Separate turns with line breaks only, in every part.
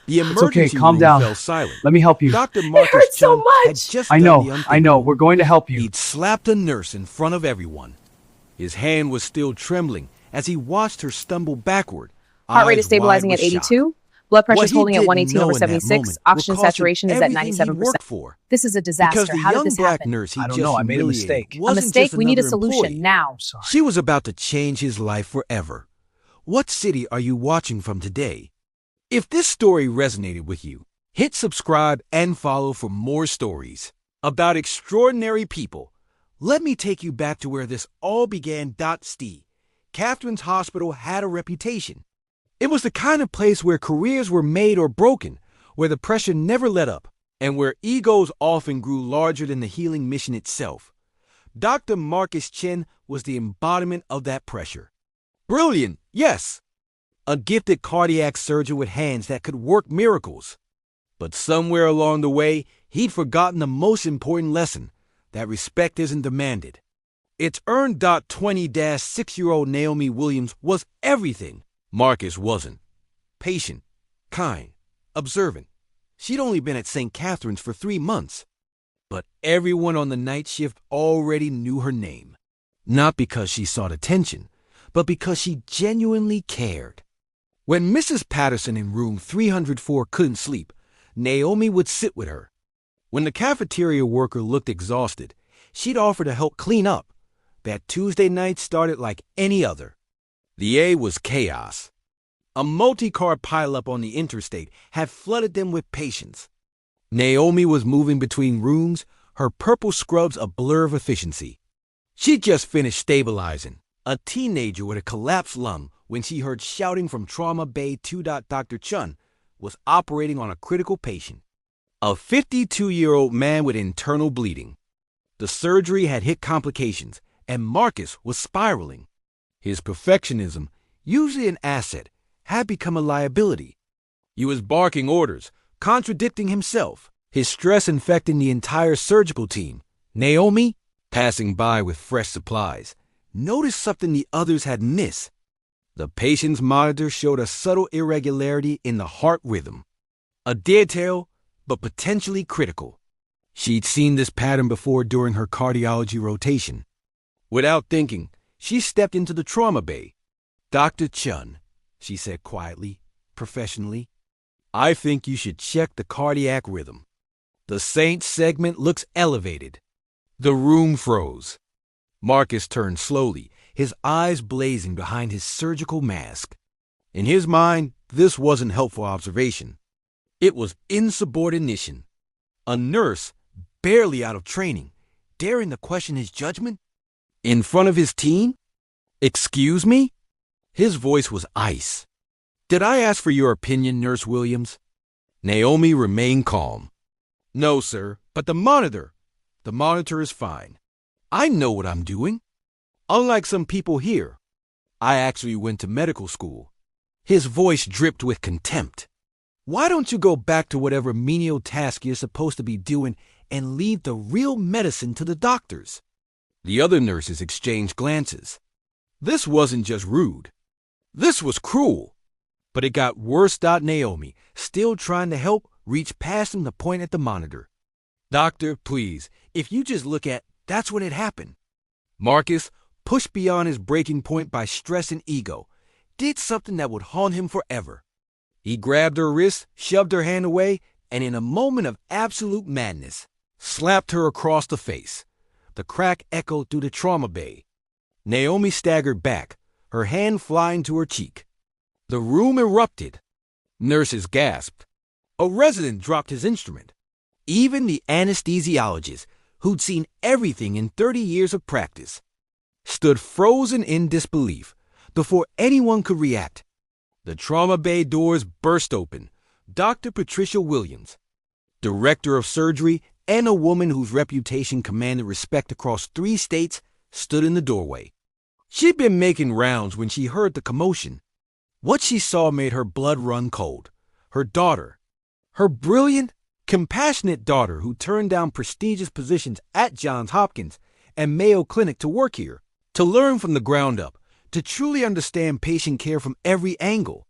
The
It's okay,
emergency
calm
room
down.
fell silent.
Let me help you.
Dr.
It
Marcus
hurts so
Chen had
much.
just
I
done the
know,
unthinkable.
we're going to help you.
He'd slapped a nurse in front of everyone. His hand was still trembling as he watched her stumble backward,
Heart rate is
eyes wide
stabilizing
with
at
shock.
82. Blood pressure
What
is
he
holding at
didn't
118
know
over
in that
76.
moment
Oxygen
would cost him
saturation is at
everything he'd
97%.
worked for.
This is a
Because
disaster.
the
How did
young
this
black
happen?
nurse he
I don't
just
know, I made a
humiliated
mistake.
A
wasn't
mistake?
just
We need a
another
solution
employee.
now.
I'm sorry.
She was about to change his life forever. What city are you watching from today? If this story resonated with you, hit subscribe and follow for more stories about extraordinary people. Let me take you back to where this all began. St. Catherine's Hospital had a reputation. It was the kind of place where careers were made or broken, where the pressure never let up, and where egos often grew larger than the healing mission itself. Dr. Marcus Chen was the embodiment of that pressure. Brilliant, yes. A gifted cardiac surgeon with hands that could work miracles. But somewhere along the way, he'd forgotten the most important lesson, that respect isn't demanded. It's earned. 20-6-year-old Naomi Williams was everything Marcus wasn't. Patient, kind, observant. She'd only been at St. Catherine's for 3 months. But everyone on the night shift already knew her name. Not because she sought attention, but because she genuinely cared. When Mrs. Patterson in room 304 couldn't sleep, Naomi would sit with her. When the cafeteria worker looked exhausted, she'd offer to help clean up. That Tuesday night started like any other. The A was chaos. A multi-car pileup on the interstate had flooded them with patients. Naomi was moving between rooms, her purple scrubs a blur of efficiency. She'd just finished stabilizing, a teenager with a collapsed lung, when she heard shouting from Trauma Bay 2. Dr. Chen was operating on a critical patient, a 52-year-old man with internal bleeding. The surgery had hit complications, and Marcus was spiraling. His perfectionism, usually an asset, had become a liability. He was barking orders, contradicting himself, his stress infecting the entire surgical team. Naomi, passing by with fresh supplies, noticed something the others had missed. The patient's monitor showed a subtle irregularity in the heart rhythm. A detail, but potentially critical. She'd seen this pattern before during her cardiology rotation. Without thinking, she stepped into the trauma bay. "Dr. Chen," she said quietly, professionally, "I think you should check the cardiac rhythm. The Saint segment looks elevated." The room froze. Marcus turned slowly, his eyes blazing behind his surgical mask. In his mind, this wasn't helpful observation. It was insubordination. A nurse, barely out of training, daring to question his judgment? In front of his team? "Excuse me?" His voice was ice. "Did I ask for your opinion, Nurse Williams?" Naomi remained calm. "No, sir, but the monitor is fine. I know what I'm doing. Unlike some people here, I actually went to medical school." His voice dripped with contempt. "Why don't you go back to whatever menial task you're supposed to be doing and leave the real medicine to the doctors?" The other nurses exchanged glances. This wasn't just rude. This was cruel. But it got worse. Naomi, still trying to help, reached past him to point at the monitor. "Doctor, please, if you just look at, that's when it happened." Marcus, pushed beyond his breaking point by stress and ego, did something that would haunt him forever. He grabbed her wrist, shoved her hand away, and in a moment of absolute madness, slapped her across the face. The crack echoed through the trauma bay. Naomi staggered back, her hand flying to her cheek. The room erupted. Nurses gasped. A resident dropped his instrument. Even the anesthesiologist, who'd seen everything in 30 years of practice, stood frozen in disbelief before anyone could react. The trauma bay doors burst open. Dr. Patricia Williams, director of surgery and a woman whose reputation commanded respect across 3 states, stood in the doorway. She'd been making rounds when she heard the commotion. What she saw made her blood run cold. Her daughter, her brilliant, compassionate daughter who turned down prestigious positions at Johns Hopkins and Mayo Clinic to work here, to learn from the ground up, to truly understand patient care from every angle.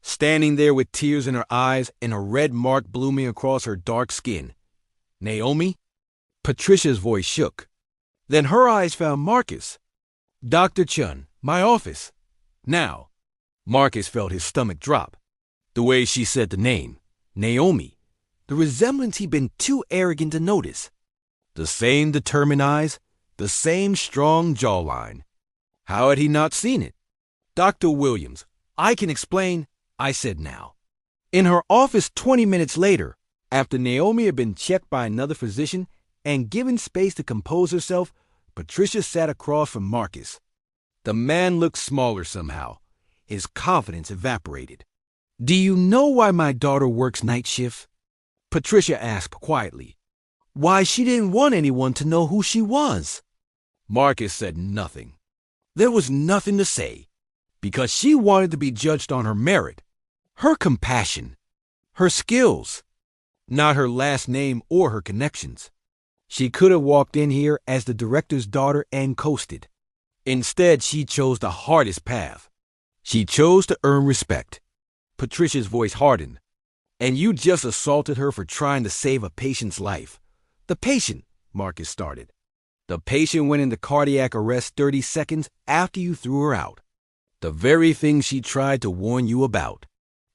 standing there with tears in her eyes and a red mark blooming across her dark skin. "Naomi?" Patricia's voice shook. Then her eyes found Marcus. "Dr. Chen, my office." Now, Marcus felt his stomach drop. The way she said the name, Naomi, the resemblance he'd been too arrogant to notice. The same determined eyes, the same strong jawline. How had he not seen it? "Dr. Williams, I can explain," I said now. In her office 20 minutes later, after Naomi had been checked by another physician and given space to compose herself, Patricia sat across from Marcus. The man looked smaller somehow. His confidence evaporated. "Do you know why my daughter works night shift?" Patricia asked quietly. "Why she didn't want anyone to know who she was." Marcus said nothing. There was nothing to say, because she wanted to be judged on her merit, her compassion, her skills, not her last name or her connections. She could have walked in here as the director's daughter and coasted. Instead, she chose the hardest path. She chose to earn respect. Patricia's voice hardened. "And you just assaulted her for trying to save a patient's life." "The patient," Marcus started. "The patient went into cardiac arrest 30 seconds after you threw her out. The very thing she tried to warn you about.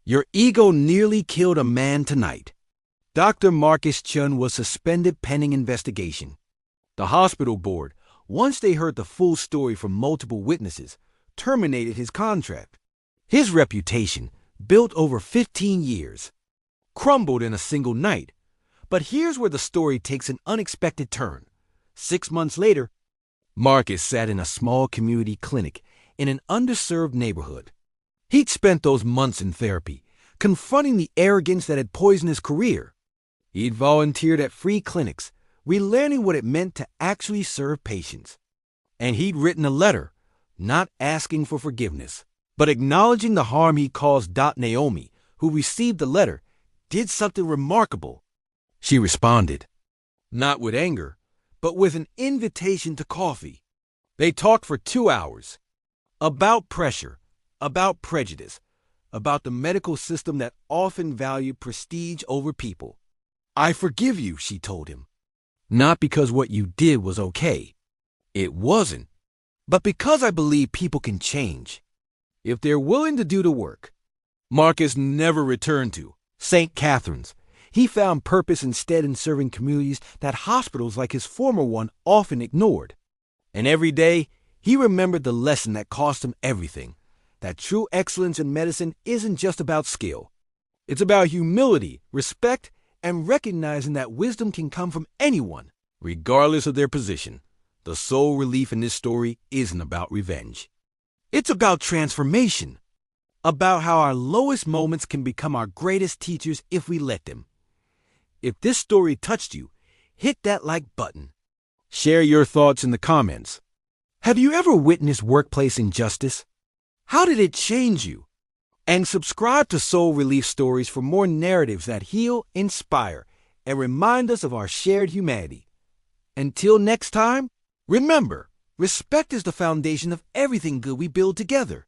Your ego nearly killed a man tonight." Dr. Marcus Chen was suspended pending investigation. The hospital board, once they heard the full story from multiple witnesses, terminated his contract. His reputation, built over 15 years, crumbled in a single night. But here's where the story takes an unexpected turn. 6 months later, Marcus sat in a small community clinic in an underserved neighborhood. He'd spent those months in therapy, confronting the arrogance that had poisoned his career. He'd volunteered at free clinics, relearning what it meant to actually serve patients. And he'd written a letter, not asking for forgiveness, but acknowledging the harm he'd caused. Naomi, who received the letter, did something remarkable. She responded, not with anger, but with an invitation to coffee. They talked for 2 hours. About pressure, about prejudice, about the medical system that often valued prestige over people. "I forgive you," she told him. "Not because what you did was okay. It wasn't. But because I believe people can change, if they're willing to do the work." Marcus never returned to St. Catherine's. He found purpose instead in serving communities that hospitals like his former one often ignored. And every day, he remembered the lesson that cost him everything, that true excellence in medicine isn't just about skill. It's about humility, respect, and recognizing that wisdom can come from anyone, regardless of their position. The sole relief in this story isn't about revenge. It's about transformation, about how our lowest moments can become our greatest teachers if we let them. If this story touched you, hit that like button. Share your thoughts in the comments. Have you ever witnessed workplace injustice? How did it change you? And subscribe to Soul Relief Stories for more narratives that heal, inspire, and remind us of our shared humanity. Until next time, remember, respect is the foundation of everything good we build together.